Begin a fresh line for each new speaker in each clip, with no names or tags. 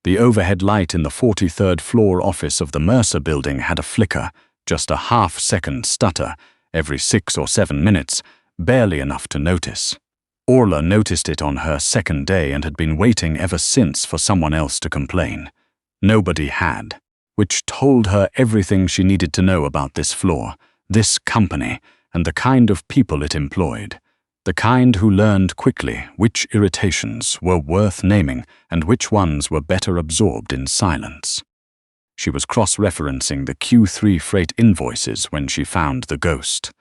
The overhead light in the 43rd floor office of the Mercer building had a flicker, just a half-second stutter, every 6 or 7 minutes, barely enough to notice. Orla noticed it on her second day and had been waiting ever since for someone else to complain. Nobody had, which told her everything she needed to know about this floor, this company, and the kind of people it employed. The kind who learned quickly which irritations were worth naming and which ones were better absorbed in silence. She was cross-referencing the Q3 freight invoices when she found the ghost.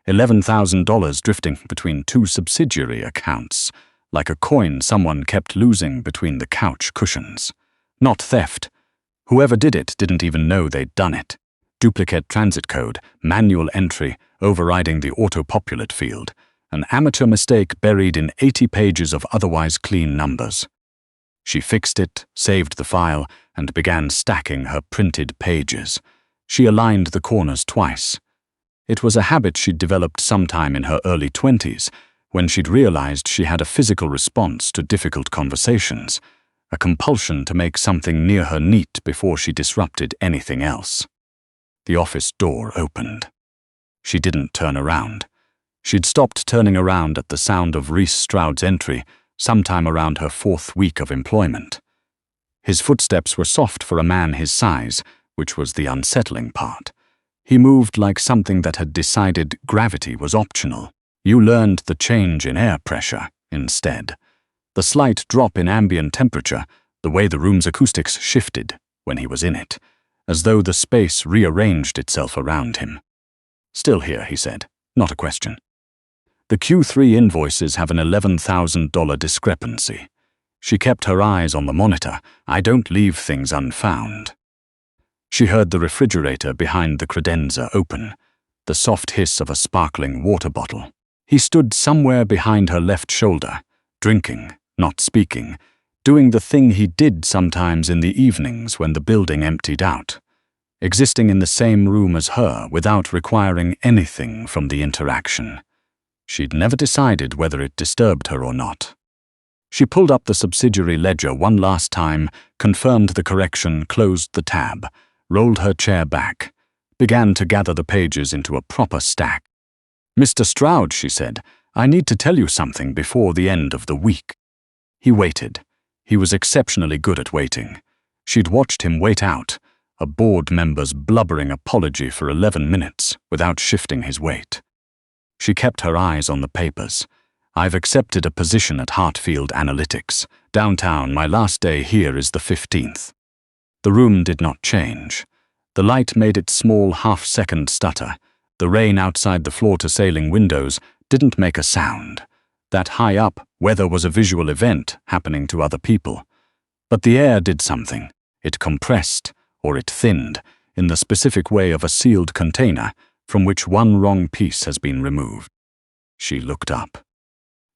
$11,000 drifting between 2 subsidiary accounts, like a coin someone kept losing between the couch cushions. Not theft. Whoever did it didn't even know they'd done it. Duplicate transit code, manual entry, overriding the auto-populate field. An amateur mistake buried in 80 pages of otherwise clean numbers. She fixed it, saved the file, and began stacking her printed pages. She aligned the corners twice. It was a habit she'd developed sometime in her early 20s, when she'd realized she had a physical response to difficult conversations, a compulsion to make something near her neat before she disrupted anything else. The office door opened. She didn't turn around. She'd stopped turning around at the sound of Rhys Stroud's entry, sometime around her 4th week of employment. His footsteps were soft for a man his size, which was the unsettling part. He moved like something that had decided gravity was optional. You learned the change in air pressure instead. The slight drop in ambient temperature, the way the room's acoustics shifted when he was in it, as though the space rearranged itself around him. "Still here," he said, not a question. "The Q3 invoices have an $11,000 discrepancy." She kept her eyes on the monitor. "I don't leave things unfound." She heard the refrigerator behind the credenza open, the soft hiss of a sparkling water bottle. He stood somewhere behind her left shoulder, drinking, not speaking, doing the thing he did sometimes in the evenings when the building emptied out, existing in the same room as her without requiring anything from the interaction. She'd never decided whether it disturbed her or not. She pulled up the subsidiary ledger one last time, confirmed the correction, closed the tab, rolled her chair back, began to gather the pages into a proper stack. "Mr. Stroud," she said, "I need to tell you something before the end of the week." He waited. He was exceptionally good at waiting. She'd watched him wait out, a board member's blubbering apology for 11 minutes without shifting his weight. She kept her eyes on the papers. "I've accepted a position at Hartfield Analytics. Downtown, my last day here is the 15th. The room did not change. The light made its small half-second stutter. The rain outside the floor-to-ceiling windows didn't make a sound. That high up, weather was a visual event happening to other people. But the air did something. It compressed, or it thinned, in the specific way of a sealed container from which one wrong piece has been removed. She looked up.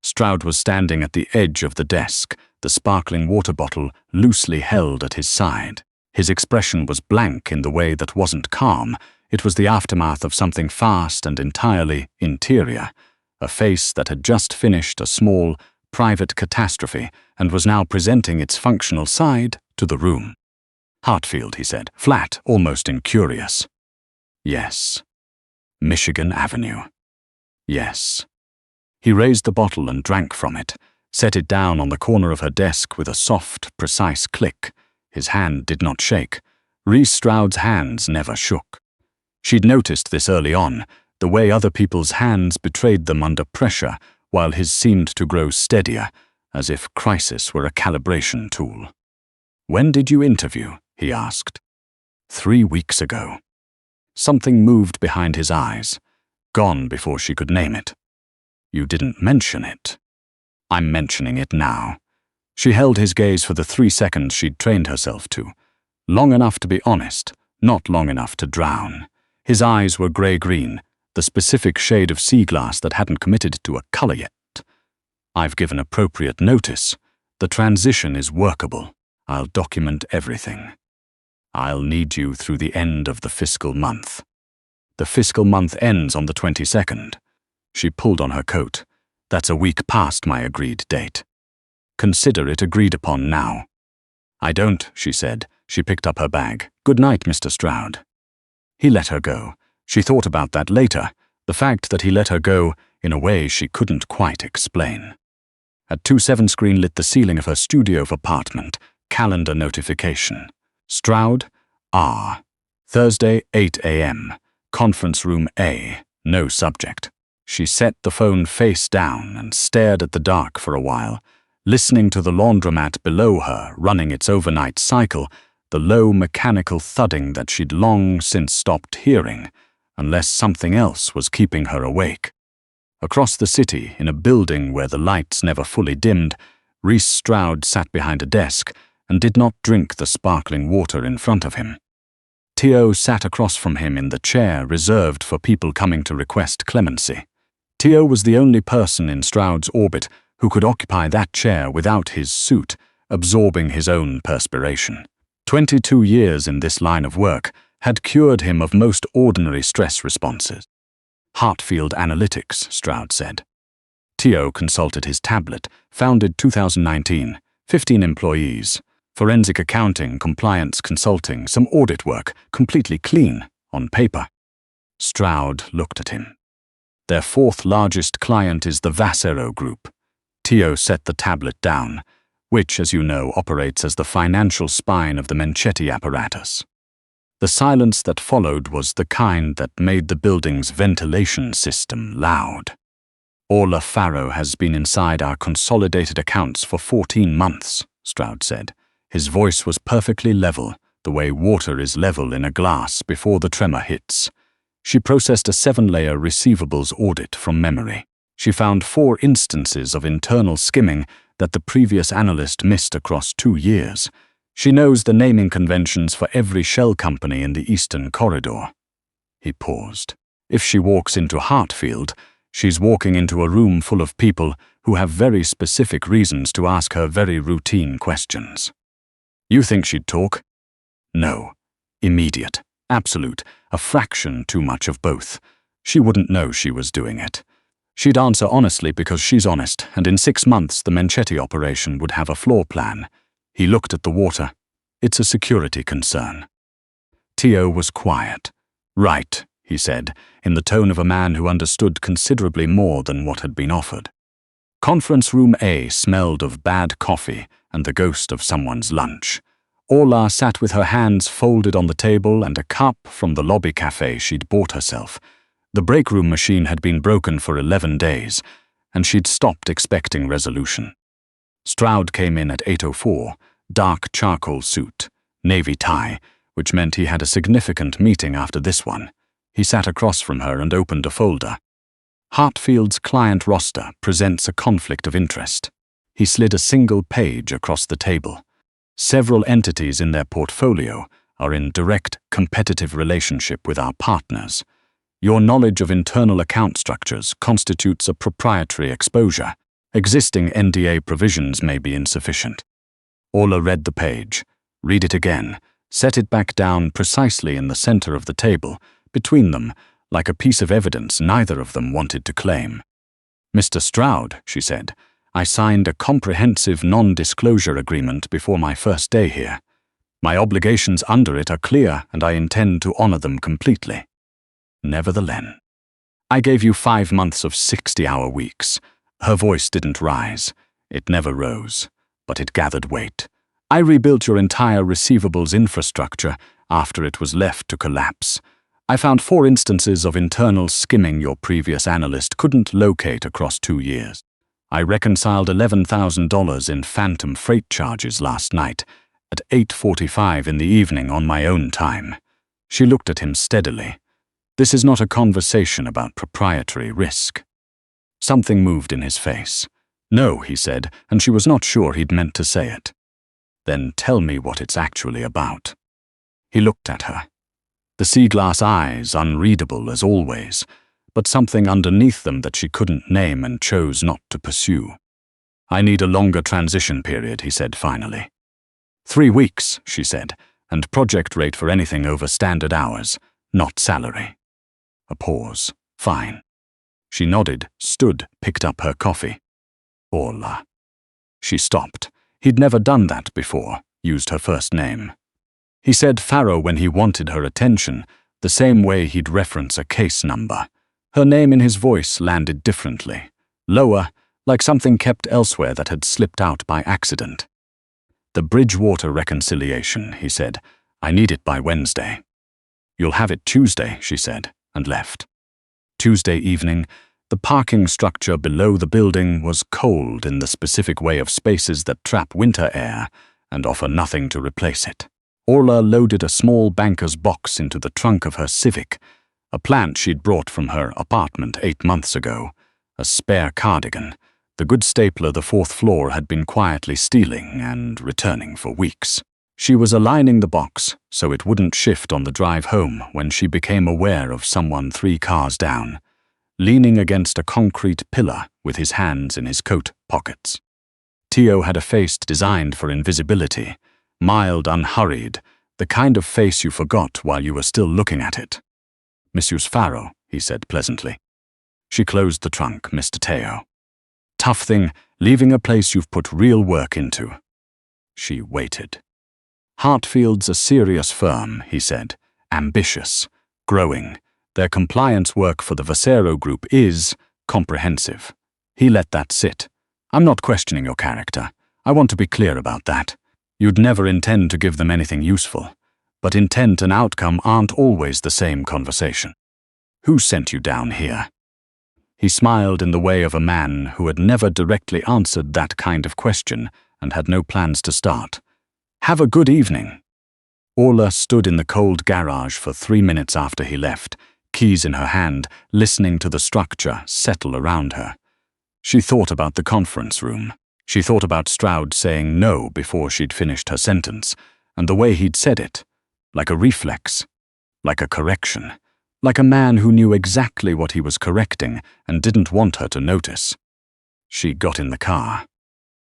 Stroud was standing at the edge of the desk, the sparkling water bottle loosely held at his side. His expression was blank in the way that wasn't calm. It was the aftermath of something fast and entirely interior, a face that had just finished a small, private catastrophe and was now presenting its functional side to the room. "Hartfield," he said, flat, almost incurious. "Yes." "Michigan Avenue." "Yes." He raised the bottle and drank from it, set it down on the corner of her desk with a soft, precise click. His hand did not shake. Rhys Stroud's hands never shook. She'd noticed this early on, the way other people's hands betrayed them under pressure, while his seemed to grow steadier, as if crisis were a calibration tool. "When did you interview?" he asked. 3 weeks ago. Something moved behind his eyes, gone before she could name it. "You didn't mention it." "I'm mentioning it now." She held his gaze for the 3 seconds she'd trained herself to. Long enough to be honest, not long enough to drown. His eyes were grey-green, the specific shade of sea glass that hadn't committed to a color yet. "I've given appropriate notice. The transition is workable. I'll document everything. I'll need you through the end of the fiscal month." "The fiscal month ends on the 22nd. She pulled on her coat. "That's a week past my agreed date. Consider it agreed upon now." I don't, she said. She picked up her bag. Good night, Mr. Stroud. He let her go. She thought about that later, the fact that he let her go in a way she couldn't quite explain. At 2:07 screen lit the ceiling of her studio apartment. Calendar notification. Stroud, R. Thursday, 8 a.m. Conference room A. No subject. She set the phone face down and stared at the dark for a while, listening to the laundromat below her running its overnight cycle, the low mechanical thudding that she'd long since stopped hearing, unless something else was keeping her awake. Across the city, in a building where the lights never fully dimmed, Rhys Stroud sat behind a desk and did not drink the sparkling water in front of him. Tio sat across from him in the chair reserved for people coming to request clemency. Tio was the only person in Stroud's orbit who could occupy that chair without his suit, absorbing his own perspiration. 22 years in this line of work had cured him of most ordinary stress responses. Hartfield Analytics, Stroud said. Tio consulted his tablet, founded 2019, 15 employees, forensic accounting, compliance consulting, some audit work, completely clean, on paper. Stroud looked at him. Their fourth largest client is the Vassero Group. Tio set the tablet down, which, as you know, operates as the financial spine of the Menchetti apparatus. The silence that followed was the kind that made the building's ventilation system loud. Orla Farro has been inside our consolidated accounts for 14 months, Stroud said. His voice was perfectly level, the way water is level in a glass before the tremor hits. She processed a 7-layer receivables audit from memory. She found 4 instances of internal skimming that the previous analyst missed across 2 years. She knows the naming conventions for every shell company in the Eastern Corridor. He paused. If she walks into Hartfield, she's walking into a room full of people who have very specific reasons to ask her very routine questions. You think she'd talk? No. Immediate. Absolute. A fraction too much of both. She wouldn't know she was doing it. She'd answer honestly because she's honest, and in 6 months the Menchetti operation would have a floor plan. He looked at the water. It's a security concern. Tio was quiet. Right, he said, in the tone of a man who understood considerably more than what had been offered. Conference room A smelled of bad coffee and the ghost of someone's lunch. Orla sat with her hands folded on the table and a cup from the lobby cafe she'd bought herself. The break room machine had been broken for 11 days, and she'd stopped expecting resolution. Stroud came in at 8:04, dark charcoal suit, navy tie, which meant he had a significant meeting after this one. He sat across from her and opened a folder. Hartfield's client roster presents a conflict of interest. He slid a single page across the table. Several entities in their portfolio are in direct competitive relationship with our partners. Your knowledge of internal account structures constitutes a proprietary exposure. Existing NDA provisions may be insufficient. Orla read the page. Read it again. Set it back down precisely in the center of the table, between them, like a piece of evidence neither of them wanted to claim. Mr. Stroud, she said, I signed a comprehensive non-disclosure agreement before my first day here. My obligations under it are clear, and I intend to honor them completely. Nevertheless, I gave you 5 months of 60-hour weeks. Her voice didn't rise. It never rose, but it gathered weight. I rebuilt your entire receivables infrastructure after it was left to collapse. I found 4 instances of internal skimming your previous analyst couldn't locate across 2 years. I reconciled $11,000 in phantom freight charges last night at 8:45 in the evening on my own time. She looked at him steadily. This is not a conversation about proprietary risk. Something moved in his face. No, he said, and she was not sure he'd meant to say it. Then tell me what it's actually about. He looked at her. The sea glass eyes, unreadable as always, but something underneath them that she couldn't name and chose not to pursue. I need a longer transition period, he said finally. 3 weeks, she said, and project rate for anything over standard hours, not salary. A pause. Fine. She nodded, stood, picked up her coffee. Orla. She stopped. He'd never done that before. used her first name. He said Farro when he wanted her attention, the same way he'd reference a case number. Her name in his voice landed differently, lower, like something kept elsewhere that had slipped out by accident. "The Bridgewater reconciliation," he said. "I need it by Wednesday." "You'll have it Tuesday," she said, and left. Tuesday evening, the parking structure below the building was cold in the specific way of spaces that trap winter air and offer nothing to replace it. Orla loaded a small banker's box into the trunk of her Civic, a plant she'd brought from her apartment 8 months ago, a spare cardigan, the good stapler the 4th floor had been quietly stealing and returning for weeks. She was aligning the box so it wouldn't shift on the drive home when she became aware of someone 3 cars down, leaning against a concrete pillar with his hands in his coat pockets. Tio had a face designed for invisibility, mild, unhurried, the kind of face you forgot while you were still looking at it. "Mrs. Farro," he said pleasantly. She closed the trunk, Mr. Teo. "Tough thing, leaving a place you've put real work into." She waited. "Hartfield's a serious firm," he said, "ambitious, growing. Their compliance work for the Vasero Group is comprehensive." He let that sit. "I'm not questioning your character. I want to be clear about that. You'd never intend to give them anything useful, but intent and outcome aren't always the same conversation. Who sent you down here?" He smiled in the way of a man who had never directly answered that kind of question and had no plans to start. "Have a good evening." Orla stood in the cold garage for 3 minutes after he left, keys in her hand, listening to the structure settle around her. She thought about the conference room. She thought about Stroud saying no before she'd finished her sentence, and the way he'd said it, like a reflex, like a correction, like a man who knew exactly what he was correcting and didn't want her to notice. She got in the car.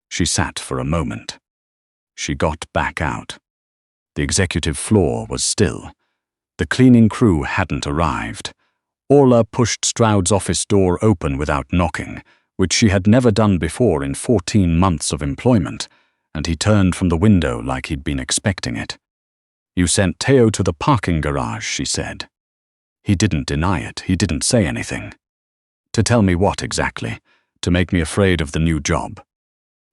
She sat for a moment. She got back out. The executive floor was still. The cleaning crew hadn't arrived. Orla pushed Stroud's office door open without knocking, which she had never done before in 14 months of employment, and he turned from the window like he'd been expecting it. "You sent Teo to the parking garage," she said. He didn't deny it. He didn't say anything. "To tell me what exactly? To make me afraid of the new job?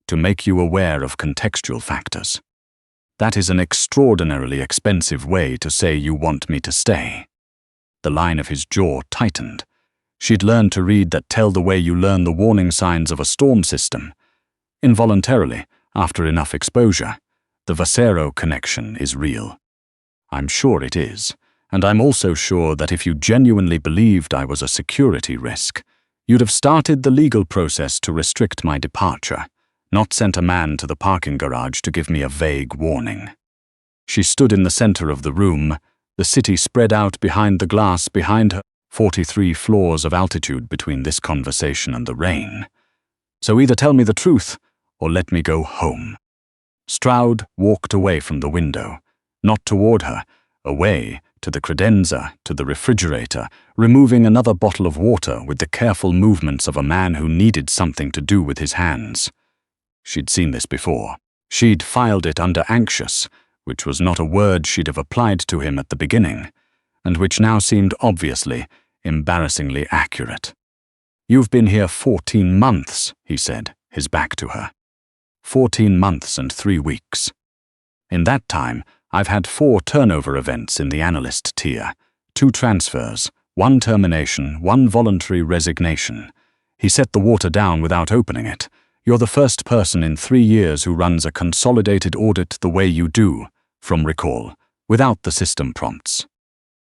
To make you aware of contextual factors? That is an extraordinarily expensive way to say you want me to stay." The line of his jaw tightened. She'd learned to read that tell the way you learn the warning signs of a storm system. Involuntarily, after enough exposure, the Vasero connection is real. "I'm sure it is, and I'm also sure that if you genuinely believed I was a security risk, you'd have started the legal process to restrict my departure, not sent a man to the parking garage to give me a vague warning." She stood in the center of the room, the city spread out behind the glass behind her, 43 floors of altitude between this conversation and the rain. "So either tell me the truth, or let me go home." Stroud walked away from the window, not toward her, away, to the credenza, to the refrigerator, removing another bottle of water with the careful movements of a man who needed something to do with his hands. She'd seen this before. She'd filed it under anxious, which was not a word she'd have applied to him at the beginning, and which now seemed obviously, embarrassingly accurate. "You've been here 14 months, he said, his back to her. 14 months and 3 weeks. In that time, I've had 4 turnover events in the Analyst tier, 2 transfers, 1 termination, 1 voluntary resignation." He set the water down without opening it. "You're the first person in 3 years who runs a consolidated audit the way you do, from recall, without the system prompts.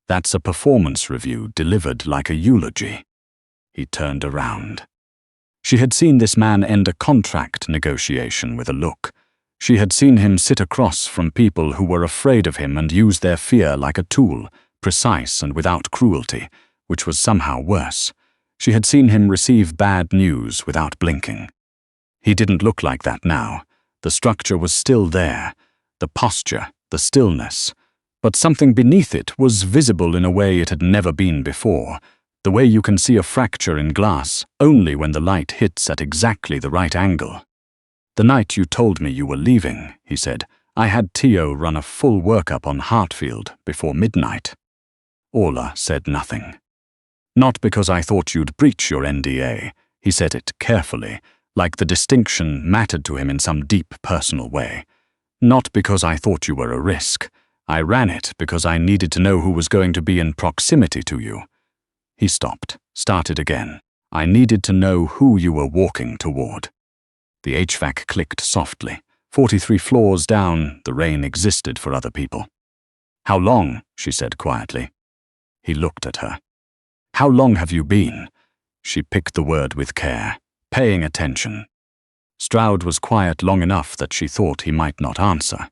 That's a performance review delivered like a eulogy." He turned around. She had seen this man end a contract negotiation with a look. She had seen him sit across from people who were afraid of him and use their fear like a tool, precise and without cruelty, which was somehow worse. She had seen him receive bad news without blinking. He didn't look like that now. The structure was still there, the posture, the stillness, but something beneath it was visible in a way it had never been before, the way you can see a fracture in glass only when the light hits at exactly the right angle. "The night you told me you were leaving," he said, I had Tio run a full workup on Hartfield before midnight. Orla said nothing. Not because I thought you'd breach your NDA. He said it carefully, like the distinction mattered to him in some deep personal way. Not because I thought you were a risk. I ran it because I needed to know who was going to be in proximity to you. He stopped, started again. I needed to know who you were walking toward. The HVAC clicked softly. 43 floors down, the rain existed for other people. How long? She said quietly. He looked at her. How long have you been? She picked the word with care, paying attention. Stroud was quiet long enough that she thought he might not answer.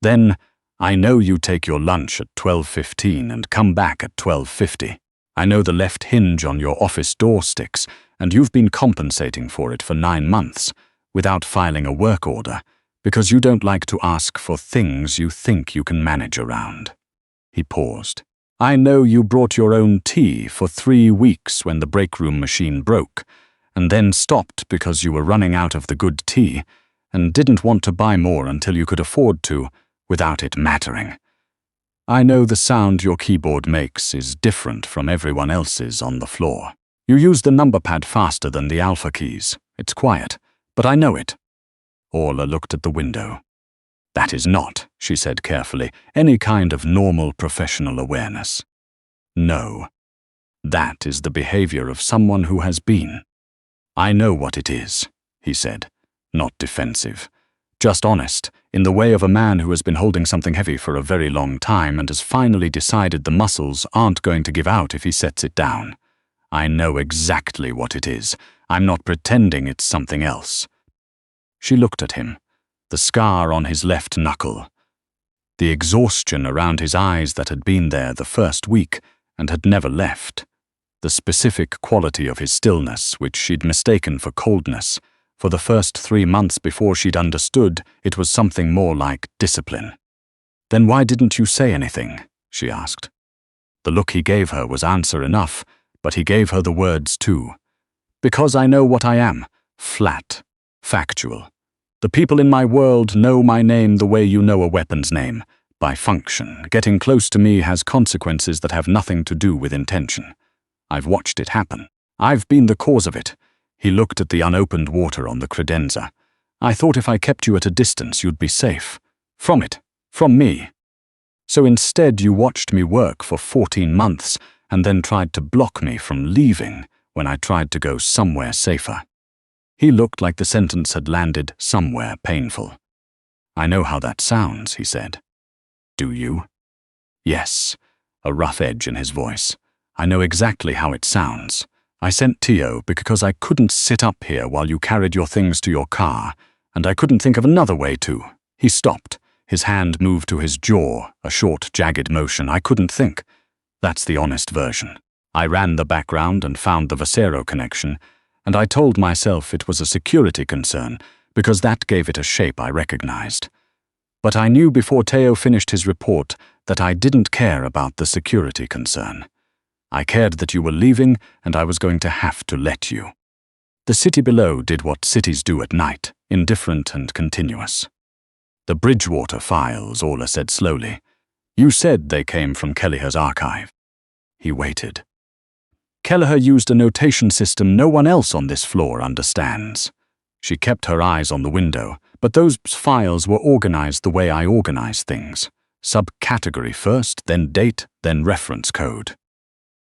Then, I know you take your lunch at 12:15 and come back at 12:50. I know the left hinge on your office door sticks, and you've been compensating for it for 9 months, without filing a work order, because you don't like to ask for things you think you can manage around. He paused. I know you brought your own tea for 3 weeks when the break room machine broke, and then stopped because you were running out of the good tea, and didn't want to buy more until you could afford to, without it mattering. I know the sound your keyboard makes is different from everyone else's on the floor. You use the number pad faster than the alpha keys. It's quiet, but I know it. Orla looked at the window. That is not, she said carefully, any kind of normal professional awareness. No. That is the behavior of someone who has been. I know what it is, he said, not defensive. Just honest, in the way of a man who has been holding something heavy for a very long time and has finally decided the muscles aren't going to give out if he sets it down. I know exactly what it is. I'm not pretending it's something else. She looked at him, the scar on his left knuckle, the exhaustion around his eyes that had been there the first week and had never left, the specific quality of his stillness which she'd mistaken for coldness. For the first 3 months before she'd understood, it was something more like discipline. Then why didn't you say anything? She asked. The look he gave her was answer enough, but he gave her the words too. Because I know what I am, flat, factual. The people in my world know my name the way you know a weapon's name, by function. Getting close to me has consequences that have nothing to do with intention. I've watched it happen. I've been the cause of it. He looked at the unopened water on the credenza. I thought if I kept you at a distance, you'd be safe. From it. From me. So instead you watched me work for 14 months and then tried to block me from leaving when I tried to go somewhere safer. He looked like the sentence had landed somewhere painful. I know how that sounds, he said. Do you? Yes, a rough edge in his voice. I know exactly how it sounds. I sent Tio because I couldn't sit up here while you carried your things to your car, and I couldn't think of another way to. He stopped. His hand moved to his jaw, a short, jagged motion. I couldn't think. That's the honest version. I ran the background and found the Vocero connection, and I told myself it was a security concern because that gave it a shape I recognized. But I knew before Teo finished his report that I didn't care about the security concern. I cared that you were leaving, and I was going to have to let you. The city below did what cities do at night, indifferent and continuous. The Bridgewater files, Orla said slowly. You said they came from Kelleher's archive. He waited. Kelleher used a notation system no one else on this floor understands. She kept her eyes on the window, but those files were organized the way I organize things. Subcategory first, then date, then reference code.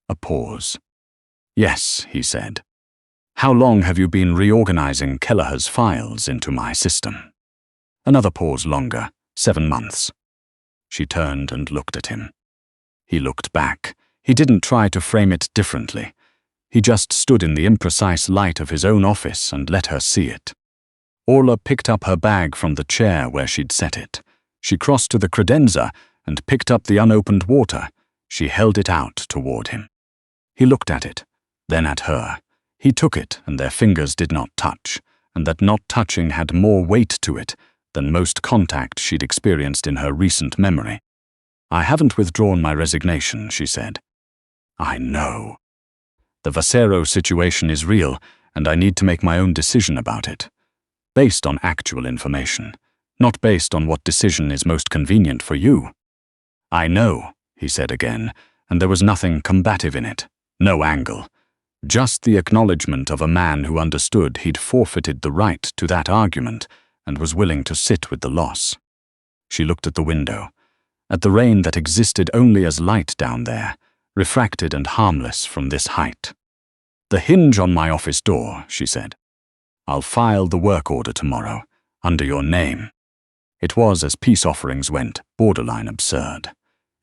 A pause. Yes, he said. How long have you been reorganizing Kelleher's files into my system? Another pause longer, 7 months. She turned and looked at him. He looked back. He didn't try to frame it differently. He just stood in the imprecise light of his own office and let her see it. Orla picked up her bag from the chair where she'd set it. She crossed to the credenza and picked up the unopened water. She held it out toward him. He looked at it, then at her. He took it, and their fingers did not touch, and that not touching had more weight to it than most contact she'd experienced in her recent memory. I haven't withdrawn my resignation, she said. I know. The Vocero situation is real, and I need to make my own decision about it, based on actual information. not based on what decision is most convenient for you. I know, he said again, and there was nothing combative in it, no angle. Just the acknowledgement of a man who understood he'd forfeited the right to that argument and was willing to sit with the loss. She looked at the window, at the rain that existed only as light down there, refracted and harmless from this height. The hinge on my office door, she said. I'll file the work order tomorrow, under your name. It was, as peace offerings went, borderline absurd.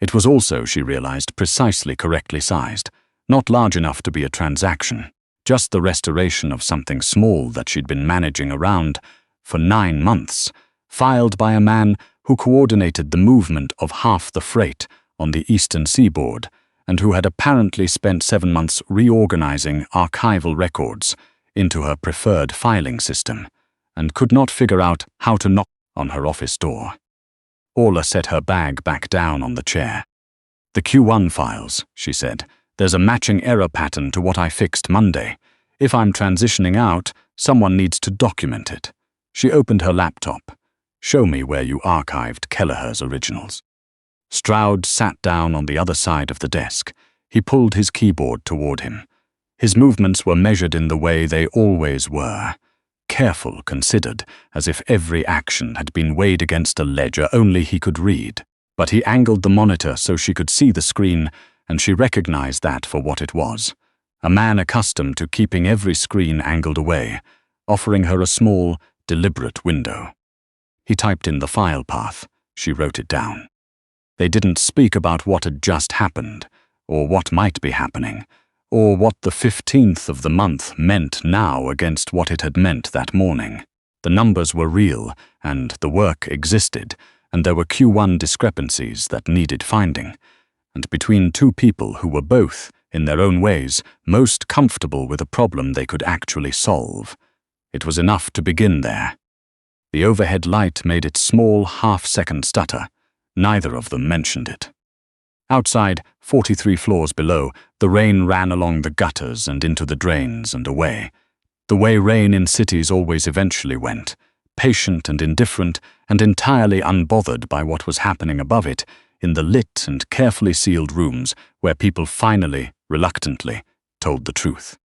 It was also, she realized, precisely correctly sized, not large enough to be a transaction, just the restoration of something small that she'd been managing around for 9 months, filed by a man who coordinated the movement of half the freight on the eastern seaboard and who had apparently spent 7 months reorganizing archival records into her preferred filing system and could not figure out how to knock on her office door. Orla set her bag back down on the chair. The Q1 files, she said. There's a matching error pattern to what I fixed Monday. If I'm transitioning out, someone needs to document it. She opened her laptop. Show me where you archived Kelleher's originals. Stroud sat down on the other side of the desk. He pulled his keyboard toward him. His movements were measured in the way they always were. Careful, considered, as if every action had been weighed against a ledger only he could read. But he angled the monitor so she could see the screen, and she recognized that for what it was. A man accustomed to keeping every screen angled away, offering her a small, deliberate window. He typed in the file path. She wrote it down. They didn't speak about what had just happened, or what might be happening, or what the 15th of the month meant now against what it had meant that morning. The numbers were real, and the work existed, and there were Q1 discrepancies that needed finding, and between two people who were both, in their own ways, most comfortable with a problem they could actually solve. It was enough to begin there. The overhead light made its small half-second stutter. Neither of them mentioned it. Outside, 43 floors below, the rain ran along the gutters and into the drains and away. The way rain in cities always eventually went, patient and indifferent and entirely unbothered by what was happening above it in the lit and carefully sealed rooms where people finally, reluctantly, told the truth.